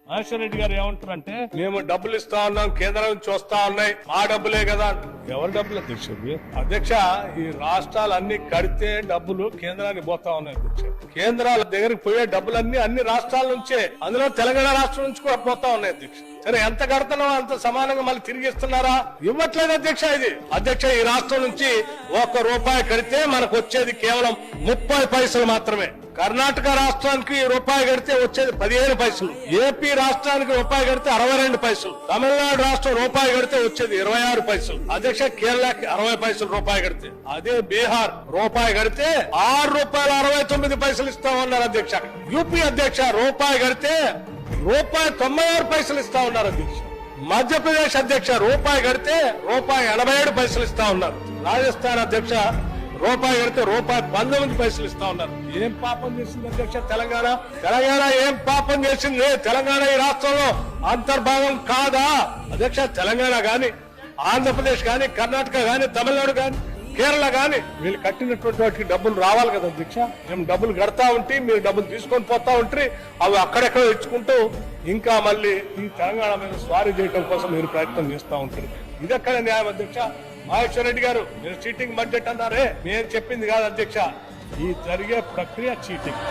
మహేశ్వర్ రెడ్డి గారు ఏమంటారంటే మేము డబ్బులు ఇస్తా ఉన్నాం, కేంద్రం నుంచి వస్తా ఉన్నాయి, మా డబ్బులే కదా. ఎవరి డబ్బులు అధ్యక్ష? అధ్యక్ష, ఈ రాష్ట్రాలన్నీ కడితే డబ్బులు కేంద్రానికి పోతా ఉన్నాయి అధ్యక్ష. కేంద్రాల దగ్గరికి పోయే డబ్బులన్నీ అన్ని రాష్ట్రాల నుంచే, అందులో తెలంగాణ రాష్ట్రం నుంచి కూడా పోతా ఉన్నాయి అధ్యక్ష. సరే, ఎంత కడుతున్నావో అంత సమానంగా మళ్ళీ తిరిగి ఇస్తున్నారా? ఇవ్వట్లేదు అధ్యక్ష. ఇది అధ్యక్ష, ఈ రాష్ట్రం నుంచి ₹1 కడితే మనకు వచ్చేది కేవలం 30 పైసలు మాత్రమే. కర్ణాటక రాష్ట్రానికి రూపాయి కడితే వచ్చేది 15 పైసలు. ఏపీ రాష్ట్రానికి రూపాయి కడితే 62 పైసలు. తమిళనాడు రాష్ట్రం రూపాయి కడితే వచ్చేది 26 పైసలు. అధ్యక్ష, కేరళకి 60 పైసలు రూపాయి కడితే. అదే బీహార్ రూపాయి కడితే ₹6.69 ఇస్తామన్నారు అధ్యక్ష. యూపీ అధ్యక్ష, రూపాయి కడితే ₹1.96 ఇస్తా ఉన్నారు అధ్యక్ష. మధ్యప్రదేశ్ అధ్యక్ష, రూపాయి కడితే ₹1.87 ఇస్తా ఉన్నారు. రాజస్థాన్ అధ్యక్ష, రూపాయి కడితే ₹1.19 ఇస్తా ఉన్నారు. ఏం పాపం చేసింది అధ్యక్ష తెలంగాణ? తెలంగాణ ఏం పాపం చేసింది? తెలంగాణ ఈ రాష్ట్రంలో అంతర్భాగం కాదా అధ్యక్ష? తెలంగాణ గాని, ఆంధ్రప్రదేశ్ గాని, కర్ణాటక గాని, తమిళనాడు గాని, కేరళ గాని వీళ్ళు కట్టినటువంటి వాటికి డబ్బులు రావాలి కదా అధ్యక్ష. మేము డబ్బులు కడతా ఉంటే మీరు డబ్బులు తీసుకొని పోతా ఉంటే అవి అక్కడెక్కడ ఇచ్చుకుంటూ ఇంకా మళ్ళీ ఈ తెలంగాణ మీద స్వారీ చేయడం కోసం మీరు ప్రయత్నం చేస్తూ ఉంటారు. ఇదెక్కడ న్యాయం అధ్యక్ష? మహేశ్వర్ రెడ్డి గారు, మీరు చీటింగ్ బడ్జెట్ అన్నారే, నేను చెప్పింది కాదు అధ్యక్ష. ఈ జరిగే ప్రక్రియ చీటింగ్.